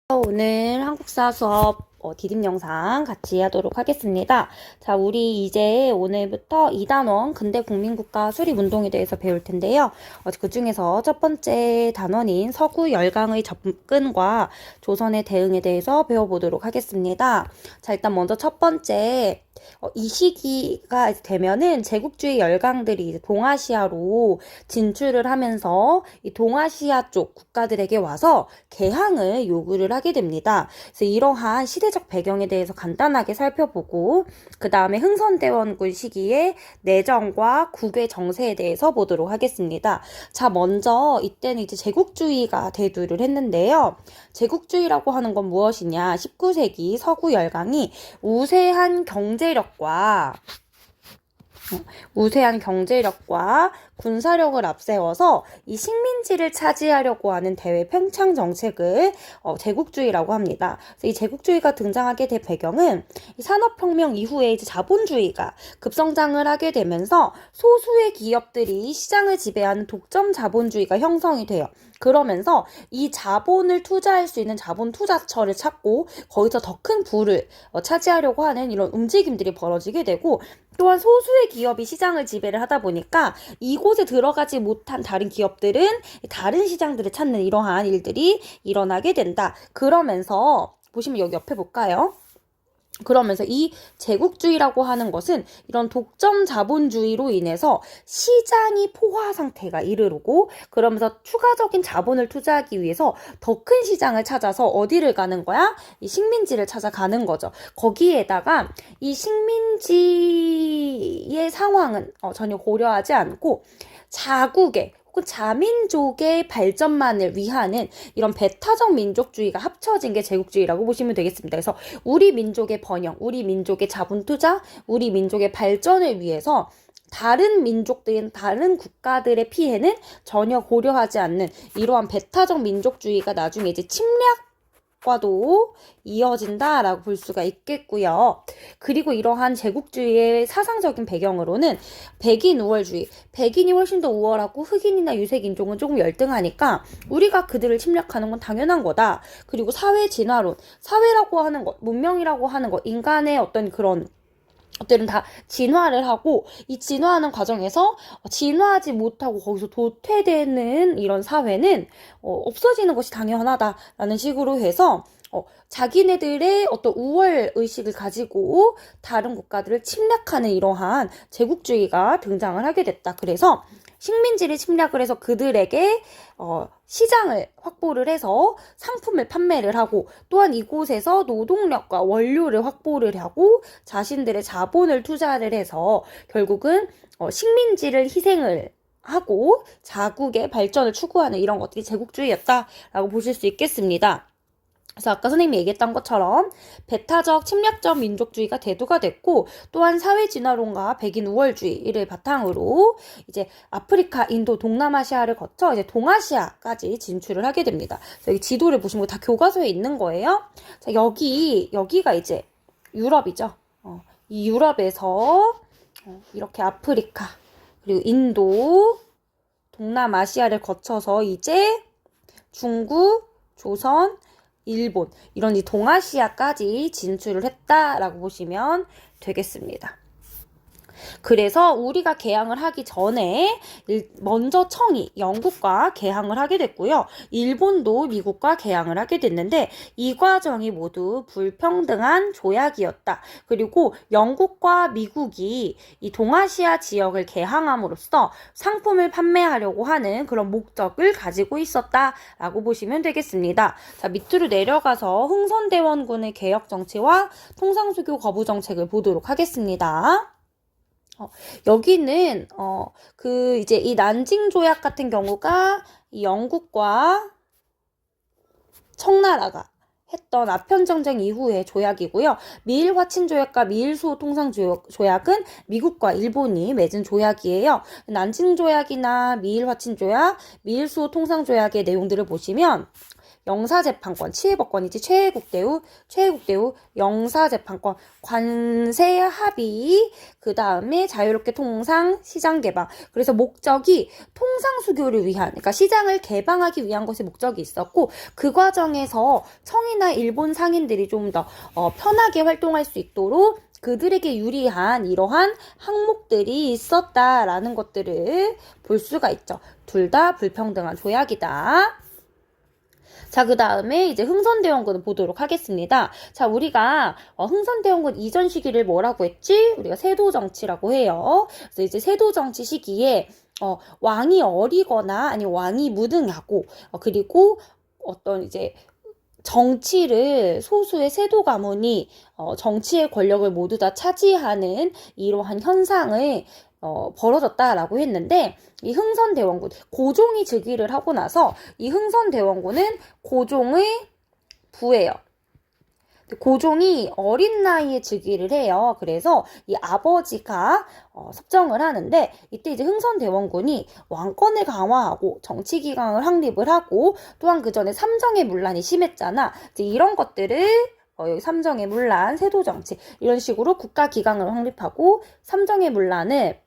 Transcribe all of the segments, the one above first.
오늘 한국사 수업 디딤 영상 같이 하도록 하겠습니다. 자, 우리 이제 오늘부터 2단원 근대 국민국가 수립운동에 대해서 배울 텐데요. 그 중에서 첫 번째 단원인 서구 열강의 접근과 조선의 대응에 대해서 배워보도록 하겠습니다. 자, 일단 먼저 첫 번째 이 시기가 되면은 제국주의 열강들이 이제 동아시아로 진출을 하면서 이 동아시아 쪽 국가들에게 와서 개항을 요구를 하게 됩니다. 그래서 이러한 시대적 배경에 대해서 간단하게 살펴보고 그 다음에 흥선대원군 시기의 내정과 국외 정세에 대해서 보도록 하겠습니다. 자, 먼저 이때는 이제 제국주의가 대두를 했는데요. 제국주의라고 하는 건 무엇이냐? 19세기 서구 열강이 우세한 경제력과 군사력을 앞세워서 이 식민지를 차지하려고 하는 대외 팽창 정책을 제국주의라고 합니다. 그래서 이 제국주의가 등장하게 된 배경은 이 산업혁명 이후에 이제 자본주의가 급성장을 하게 되면서 소수의 기업들이 시장을 지배하는 독점 자본주의가 형성이 돼요. 그러면서 이 자본을 투자할 수 있는 자본 투자처를 찾고 거기서 더 큰 부를 차지하려고 하는 이런 움직임들이 벌어지게 되고, 또한 소수의 기업이 시장을 지배를 하다 보니까 이곳에 들어가지 못한 다른 기업들은 다른 시장들을 찾는 이러한 일들이 일어나게 된다. 그러면서 보시면 여기 옆에 볼까요? 그러면서 이 제국주의라고 하는 것은 이런 독점 자본주의로 인해서 시장이 포화 상태가 이르르고, 그러면서 추가적인 자본을 투자하기 위해서 더 큰 시장을 찾아서 어디를 가는 거야? 이 식민지를 찾아가는 거죠. 거기에다가 이 식민지의 상황은 전혀 고려하지 않고 자국의 자민족의 발전만을 위하는 이런 배타적 민족주의가 합쳐진 게 제국주의라고 보시면 되겠습니다. 그래서 우리 민족의 번영, 우리 민족의 자본 투자, 우리 민족의 발전을 위해서 다른 민족들인 다른 국가들의 피해는 전혀 고려하지 않는 이러한 배타적 민족주의가 나중에 이제 침략과도 이어진다라고 볼 수가 있겠고요. 그리고 이러한 제국주의의 사상적인 배경으로는 백인 우월주의, 백인이 훨씬 더 우월하고 흑인이나 유색 인종은 조금 열등하니까 우리가 그들을 침략하는 건 당연한 거다. 그리고 사회 진화론, 사회라고 하는 것, 문명이라고 하는 것, 인간의 어떤 그런 것들은 다 진화를 하고, 이 진화하는 과정에서 진화하지 못하고 거기서 도태되는 이런 사회는 없어지는 것이 당연하다라는 식으로 해서 자기네들의 어떤 우월 의식을 가지고 다른 국가들을 침략하는 이러한 제국주의가 등장을 하게 됐다. 그래서 식민지를 침략을 해서 그들에게 시장을 확보를 해서 상품을 판매를 하고, 또한 이곳에서 노동력과 원료를 확보를 하고 자신들의 자본을 투자를 해서 결국은 식민지를 희생을 하고 자국의 발전을 추구하는 이런 것들이 제국주의였다라고 보실 수 있겠습니다. 그래서 아까 선생님이 얘기했던 것처럼 배타적 침략적 민족주의가 대두가 됐고, 또한 사회 진화론과 백인 우월주의를 바탕으로 이제 아프리카, 인도, 동남아시아를 거쳐 이제 동아시아까지 진출을 하게 됩니다. 그래서 여기 지도를 보시면 다 교과서에 있는 거예요. 자, 여기가 이제 유럽이죠. 이 유럽에서 이렇게 아프리카, 그리고 인도, 동남아시아를 거쳐서 이제 중국, 조선, 일본, 이런 이 동아시아까지 진출을 했다라고 보시면 되겠습니다. 그래서 우리가 개항을 하기 전에 먼저 청이 영국과 개항을 하게 됐고요. 일본도 미국과 개항을 하게 됐는데 이 과정이 모두 불평등한 조약이었다. 그리고 영국과 미국이 이 동아시아 지역을 개항함으로써 상품을 판매하려고 하는 그런 목적을 가지고 있었다라고 보시면 되겠습니다. 자, 밑으로 내려가서 흥선대원군의 개혁 정치와 통상수교 거부 정책을 보도록 하겠습니다. 여기는 이제 이 난징 조약 같은 경우가 이 영국과 청나라가 했던 아편 전쟁 이후의 조약이고요. 미일 화친 조약과 미일 수호 통상 조약은 미국과 일본이 맺은 조약이에요. 난징 조약이나 미일 화친 조약, 미일 수호 통상 조약의 내용들을 보시면 영사재판권, 치해법권이지, 최애국대우, 영사재판권, 관세 합의, 그 다음에 자유롭게 통상, 시장 개방. 그래서 목적이 통상 수교를 위한, 그러니까 시장을 개방하기 위한 것이 목적이 있었고, 그 과정에서 청이나 일본 상인들이 좀 더 편하게 활동할 수 있도록 그들에게 유리한 이러한 항목들이 있었다라는 것들을 볼 수가 있죠. 둘 다 불평등한 조약이다. 자, 그 다음에 이제 흥선대원군을 보도록 하겠습니다. 자, 우리가 흥선대원군 이전 시기를 뭐라고 했지? 우리가 세도정치라고 해요. 그래서 이제 세도정치 시기에 왕이 어리거나 아니 왕이 무능하고 그리고 어떤 이제 정치를 소수의 세도 가문이 정치의 권력을 모두 다 차지하는 이러한 현상을 벌어졌다라고 했는데, 이 흥선대원군, 고종이 즉위를 하고 나서 이 흥선대원군은 고종의 부예요. 고종이 어린 나이에 즉위를 해요. 그래서 이 아버지가 섭정을 하는데, 이때 이제 흥선대원군이 왕권을 강화하고 정치기강을 확립을 하고, 또한 그 전에 삼정의 문란이 심했잖아. 이제 이런 것들을 여기 삼정의 문란, 세도정치 이런 식으로 국가기강을 확립하고 삼정의 문란을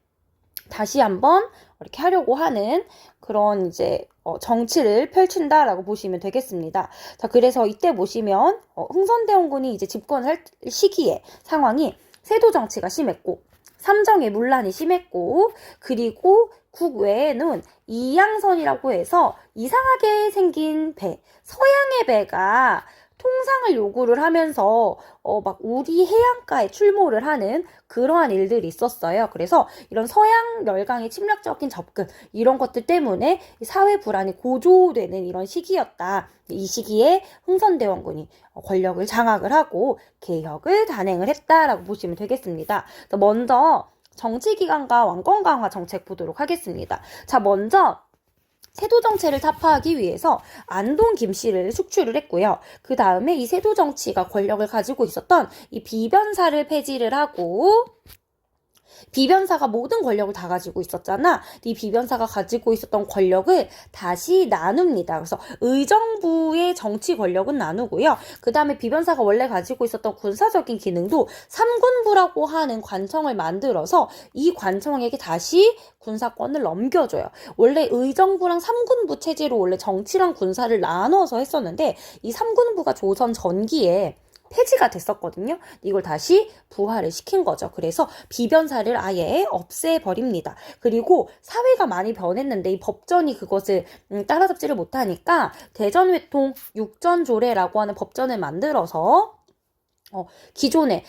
다시 한번 이렇게 하려고 하는 그런 이제 정치를 펼친다라고 보시면 되겠습니다. 자, 그래서 이때 보시면 흥선대원군이 이제 집권할 시기에 상황이 세도 정치가 심했고 삼정의 문란이 심했고 그리고 국외에는 이양선이라고 해서 이상하게 생긴 배, 서양의 배가 통상을 요구를 하면서 막 우리 해안가에 출몰을 하는 그러한 일들이 있었어요. 그래서 이런 서양 열강의 침략적인 접근 이런 것들 때문에 사회 불안이 고조되는 이런 시기였다. 이 시기에 흥선대원군이 권력을 장악을 하고 개혁을 단행을 했다라고 보시면 되겠습니다. 먼저 정치기강과 왕권 강화 정책 보도록 하겠습니다. 자, 먼저 세도정치를 타파하기 위해서 안동 김씨를 축출을 했고요. 그 다음에 이 세도정치가 권력을 가지고 있었던 이 비변사를 폐지를 하고, 비변사가 모든 권력을 다 가지고 있었잖아. 이 비변사가 가지고 있었던 권력을 다시 나눕니다. 그래서 의정부의 정치 권력은 나누고요. 그 다음에 비변사가 원래 가지고 있었던 군사적인 기능도 삼군부라고 하는 관청을 만들어서 이 관청에게 다시 군사권을 넘겨줘요. 원래 의정부랑 삼군부 체제로 원래 정치랑 군사를 나눠서 했었는데 이 삼군부가 조선 전기에 폐지가 됐었거든요. 이걸 다시 부활을 시킨 거죠. 그래서 비변사를 아예 없애버립니다. 그리고 사회가 많이 변했는데 이 법전이 그것을 따라잡지를 못하니까 대전회통 육전조례라고 하는 법전을 만들어서 기존의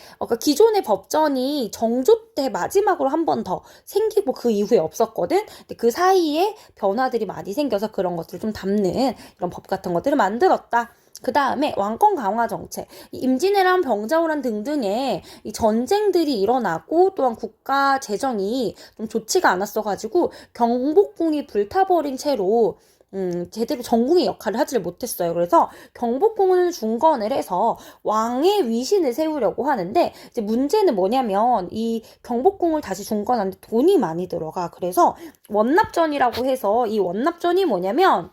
법전이 정조 때 마지막으로 한 번 더 생기고 그 이후에 없었거든. 근데 그 사이에 변화들이 많이 생겨서 그런 것들을 좀 담는 이런 법 같은 것들을 만들었다. 그 다음에 왕권 강화 정책, 임진왜란, 병자호란 등등의 이 전쟁들이 일어나고 또한 국가 재정이 좀 좋지가 않았어가지고 경복궁이 불타버린 채로 제대로 전궁의 역할을 하지를 못했어요. 그래서 경복궁을 중건을 해서 왕의 위신을 세우려고 하는데 이제 문제는 뭐냐면 이 경복궁을 다시 중건하는데 돈이 많이 들어가. 그래서 원납전이라고 해서 이 원납전이 뭐냐면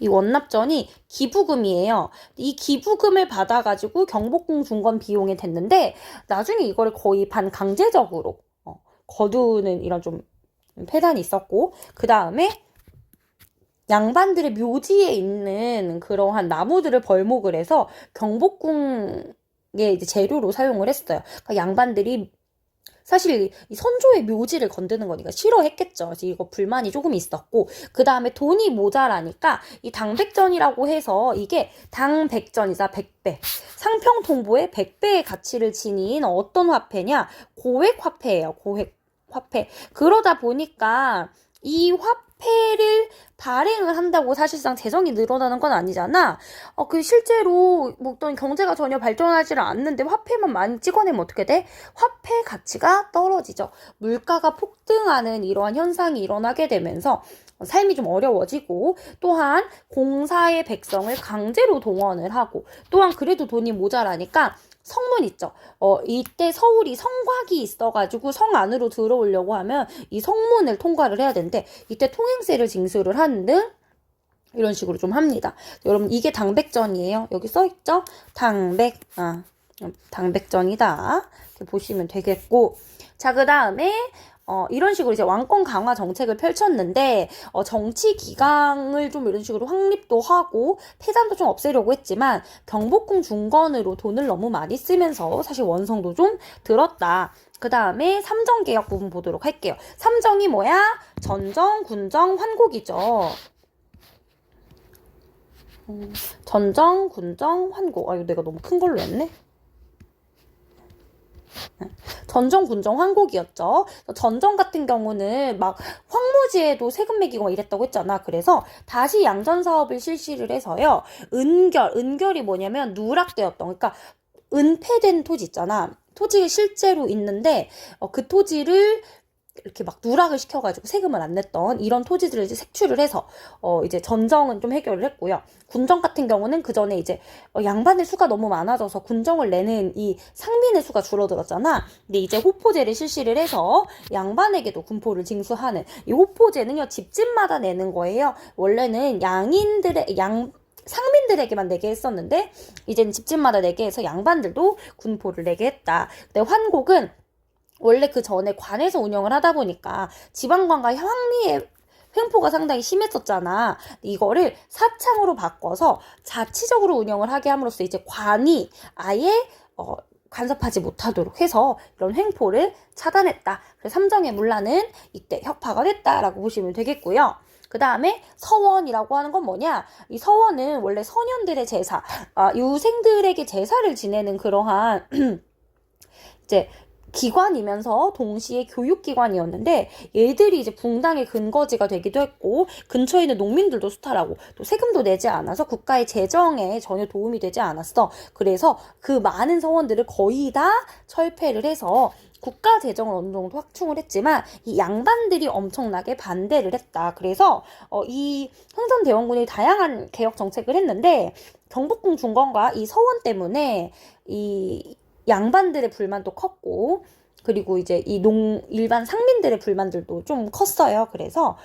이 원납전이 기부금이에요. 이 기부금을 받아가지고 경복궁 중건 비용이 됐는데 나중에 이걸 거의 반강제적으로 거두는 이런 좀 폐단이 있었고 그 다음에 양반들의 묘지에 있는 그러한 나무들을 벌목을 해서 경복궁의 이제 재료로 사용을 했어요. 그러니까 양반들이 사실 이 선조의 묘지를 건드는 거니까 싫어했겠죠. 그래서 이거 불만이 조금 있었고 그 다음에 돈이 모자라니까 이 당백전이라고 해서 이게 당백전이자 100배 상평통보의 100배의 가치를 지닌 어떤 화폐냐 고획화폐예요. 고획화폐. 그러다 보니까 이 화폐를 발행을 한다고 사실상 재정이 늘어나는 건 아니잖아. 그 실제로 뭐 어떤 경제가 전혀 발전하지를 않는데 화폐만 많이 찍어내면 어떻게 돼? 화폐 가치가 떨어지죠. 물가가 폭등하는 이러한 현상이 일어나게 되면서 삶이 좀 어려워지고 또한 공사의 백성을 강제로 동원을 하고 또한 그래도 돈이 모자라니까 성문 있죠. 이때 서울이 성곽이 있어가지고 성 안으로 들어오려고 하면 이 성문을 통과를 해야 되는데 이때 통행세를 징수를 하는 등 이런 식으로 좀 합니다. 여러분 이게 당백전이에요. 여기 써있죠? 당백전이다. 이렇게 보시면 되겠고, 자, 그 다음에 이런 식으로 이제 왕권 강화 정책을 펼쳤는데, 정치 기강을 좀 이런 식으로 확립도 하고, 폐단도 좀 없애려고 했지만, 경복궁 중건으로 돈을 너무 많이 쓰면서 사실 원성도 좀 들었다. 그 다음에 삼정개혁 부분 보도록 할게요. 삼정이 뭐야? 전정, 군정, 환곡이죠. 전정, 군정, 환곡. 이거 내가 너무 큰 걸로 했네. 전정, 군정, 환곡이었죠. 전정 같은 경우는 막 황무지에도 세금 매기고 이랬다고 했잖아. 그래서 다시 양전 사업을 실시를 해서요. 은결이 뭐냐면 누락되었던, 그러니까 은폐된 토지 있잖아. 토지가 실제로 있는데 그 토지를 이렇게 막 누락을 시켜가지고 세금을 안 냈던 이런 토지들을 이제 색출을 해서 이제 전정은 좀 해결을 했고요. 군정 같은 경우는 그 전에 이제 양반의 수가 너무 많아져서 군정을 내는 이 상민의 수가 줄어들었잖아. 근데 이제 호포제를 실시를 해서 양반에게도 군포를 징수하는, 이 호포제는요 집집마다 내는 거예요. 원래는 상민들에게만 내게 했었는데 이제는 집집마다 내게 해서 양반들도 군포를 내게 했다. 근데 환곡은 원래 그 전에 관에서 운영을 하다 보니까 지방관과 황리의 횡포가 상당히 심했었잖아. 이거를 사창으로 바꿔서 자치적으로 운영을 하게 함으로써 이제 관이 아예 간섭하지 못하도록 해서 이런 횡포를 차단했다. 그래서 삼정의 문란은 이때 혁파가 됐다라고 보시면 되겠고요. 그 다음에 서원이라고 하는 건 뭐냐? 이 서원은 원래 선현들의 제사, 유생들에게 제사를 지내는 그러한 이제 기관이면서 동시에 교육기관이었는데, 얘들이 이제 붕당의 근거지가 되기도 했고, 근처에 있는 농민들도 수탈하고 또 세금도 내지 않아서 국가의 재정에 전혀 도움이 되지 않았어. 그래서 그 많은 서원들을 거의 다 철폐를 해서 국가 재정을 어느 정도 확충을 했지만 이 양반들이 엄청나게 반대를 했다. 그래서 이 흥선대원군이 다양한 개혁 정책을 했는데, 경복궁 중건과 이 서원 때문에 이 양반들의 불만도 컸고, 그리고 이제 일반 상민들의 불만들도 좀 컸어요. 그래서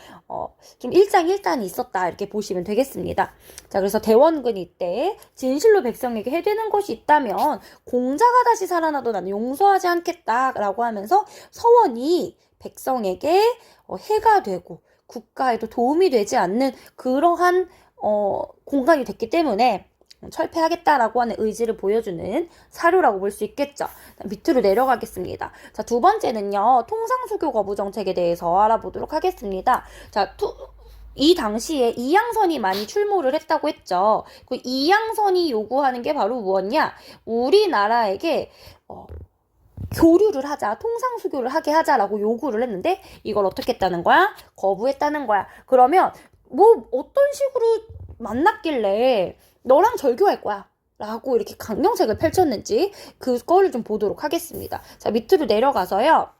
좀 일장일단이 있었다, 이렇게 보시면 되겠습니다. 자, 그래서 대원군이 이때 진실로 백성에게 해되는 것이 있다면 공자가 다시 살아나도 나는 용서하지 않겠다라고 하면서 서원이 백성에게 해가 되고 국가에도 도움이 되지 않는 그러한 공간이 됐기 때문에 철폐하겠다라고 하는 의지를 보여주는 사료라고 볼 수 있겠죠. 밑으로 내려가겠습니다. 자, 두 번째는요, 통상수교 거부 정책에 대해서 알아보도록 하겠습니다. 자, 이 당시에 이양선이 많이 출몰을 했다고 했죠. 그 이양선이 요구하는 게 바로 무엇냐? 우리나라에게 교류를 하자, 통상수교를 하게 하자라고 요구를 했는데, 이걸 어떻게 했다는 거야? 거부했다는 거야. 그러면 뭐 어떤 식으로 만났길래 너랑 절교할 거야 라고 이렇게 강령책을 펼쳤는지 그거를 좀 보도록 하겠습니다. 자, 밑으로 내려가서요.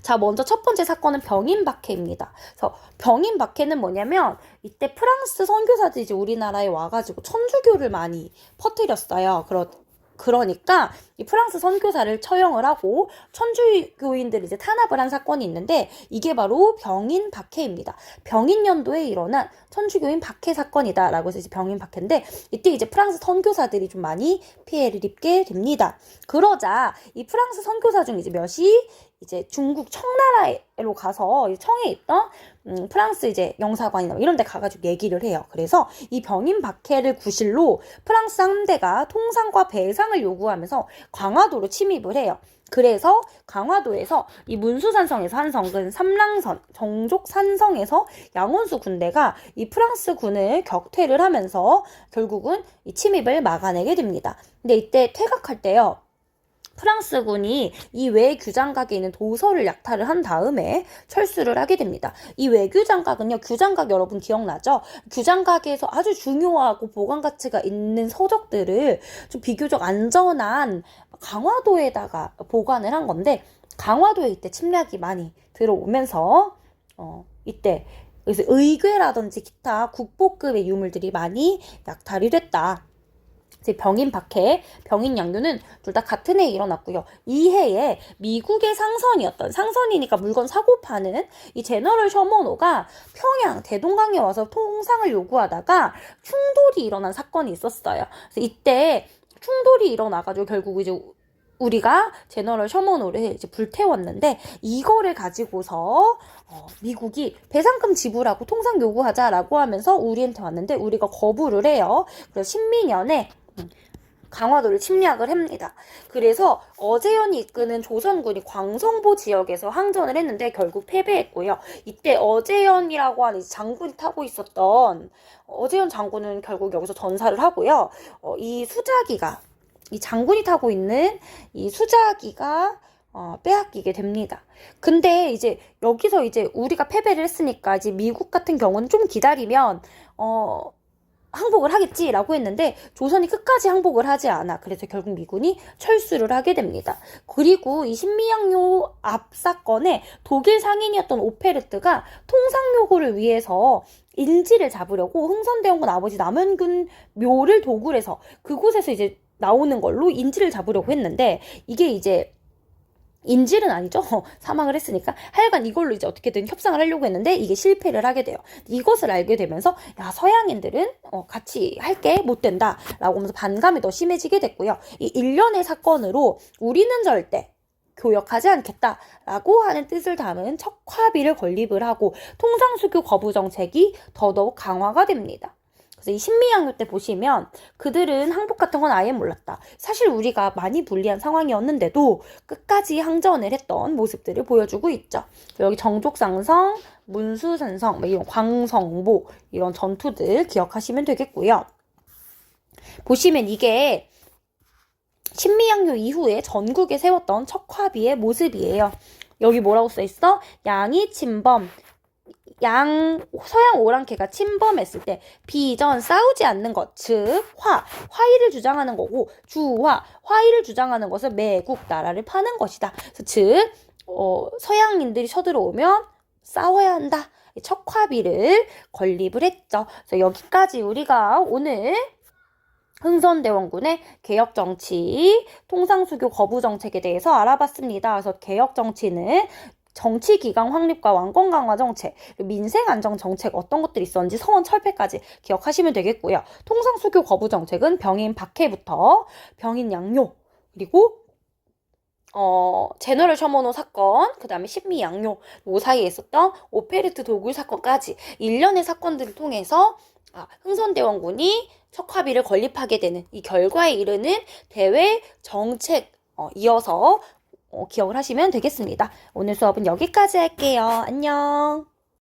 자, 먼저 첫 번째 사건은 병인박해입니다. 그래서 병인박해는 뭐냐면 이때 프랑스 선교사들이 이제 우리나라에 와가지고 천주교를 많이 퍼뜨렸어요. 그러니까 이 프랑스 선교사를 처형을 하고 천주교인들을 이제 탄압을 한 사건이 있는데, 이게 바로 병인박해입니다. 병인년도에 일어난 천주교인 박해 사건이다라고 해서 이제 병인박해인데, 이때 이제 프랑스 선교사들이 좀 많이 피해를 입게 됩니다. 그러자 이 프랑스 선교사 중 이제 몇이 이제 중국 청나라로 가서 청에 있던 프랑스 이제 영사관이나 이런 데 가가지고 얘기를 해요. 그래서 이 병인박해를 구실로 프랑스 함대가 통상과 배상을 요구하면서 강화도로 침입을 해요. 그래서 강화도에서 이 문수산성에서 한 성근 삼랑선 정족산성에서 양원수 군대가 이 프랑스 군을 격퇴를 하면서 결국은 이 침입을 막아내게 됩니다. 근데 이때 퇴각할 때요, 프랑스군이 이 외규장각에 있는 도서를 약탈을 한 다음에 철수를 하게 됩니다. 이 외규장각은요, 규장각 여러분 기억나죠? 규장각에서 아주 중요하고 보관 가치가 있는 서적들을 좀 비교적 안전한 강화도에다가 보관을 한 건데, 강화도에 이때 침략이 많이 들어오면서 이때 그래서 의궤라든지 기타 국보급의 유물들이 많이 약탈이 됐다. 이제 병인 박해, 병인 양요는 둘 다 같은 해에 일어났고요. 이 해에 미국의 상선이니까 물건 사고 파는 이 제너럴 셔먼호가 평양, 대동강에 와서 통상을 요구하다가 충돌이 일어난 사건이 있었어요. 그래서 이때 충돌이 일어나가지고 결국 이제 우리가 제너럴 셔먼호를 이제 불태웠는데 이거를 가지고서 미국이 배상금 지불하고 통상 요구하자라고 하면서 우리한테 왔는데 우리가 거부를 해요. 그래서 신민년에 강화도를 침략을 합니다. 그래서 어제연이 이끄는 조선군이 광성보 지역에서 항전을 했는데 결국 패배했고요. 이때 어제연이라고 하는 장군이 타고 있었던 어제연 장군은 결국 여기서 전사를 하고요. 이 장군이 타고 있는 이 수자기가 빼앗기게 됩니다. 근데 이제 여기서 이제 우리가 패배를 했으니까 이제 미국 같은 경우는 좀 기다리면 항복을 하겠지라고 했는데 조선이 끝까지 항복을 하지 않아. 그래서 결국 미군이 철수를 하게 됩니다. 그리고 이 신미양요 앞 사건에 독일 상인이었던 오페르트가 통상 요구를 위해서 인지를 잡으려고 흥선대원군 아버지 남원군 묘를 도굴 해서 그곳에서 이제 나오는 걸로 인지를 잡으려고 했는데 이게 이제 인질은 아니죠. 사망을 했으니까. 하여간 이걸로 이제 어떻게든 협상을 하려고 했는데 이게 실패를 하게 돼요. 이것을 알게 되면서 야 서양인들은 같이 할게 못 된다 라고 하면서 반감이 더 심해지게 됐고요. 이 일련의 사건으로 우리는 절대 교역하지 않겠다라고 하는 뜻을 담은 척화비를 건립을 하고 통상수교 거부 정책이 더더욱 강화가 됩니다. 그래서 이 신미양요 때 보시면 그들은 항복 같은 건 아예 몰랐다. 사실 우리가 많이 불리한 상황이었는데도 끝까지 항전을 했던 모습들을 보여주고 있죠. 여기 정족상성, 문수산성, 이런 광성보 이런 전투들 기억하시면 되겠고요. 보시면 이게 신미양요 이후에 전국에 세웠던 척화비의 모습이에요. 여기 뭐라고 써있어? 양이 침범. 서양 오랑캐가 침범했을 때 비전 싸우지 않는 것, 즉 화의를 주장하는 거고 화의를 주장하는 것은 매국 나라를 파는 것이다. 그래서 즉 서양인들이 쳐들어오면 싸워야 한다. 척화비를 건립을 했죠. 그래서 여기까지 우리가 오늘 흥선대원군의 개혁정치, 통상수교 거부정책에 대해서 알아봤습니다. 그래서 개혁정치는 정치기강 확립과 왕권 강화 정책, 민생 안정 정책 어떤 것들이 있었는지 서원 철폐까지 기억하시면 되겠고요. 통상수교 거부 정책은 병인 박해부터 병인 양요, 그리고 제너럴 셔먼호 사건, 그 다음에 신미 양요 요 사이에 있었던 오페르트 도굴 사건까지 일련의 사건들을 통해서 흥선대원군이 척화비를 건립하게 되는 이 결과에 이르는 대외 정책 이어서 기억을 하시면 되겠습니다. 오늘 수업은 여기까지 할게요. 안녕.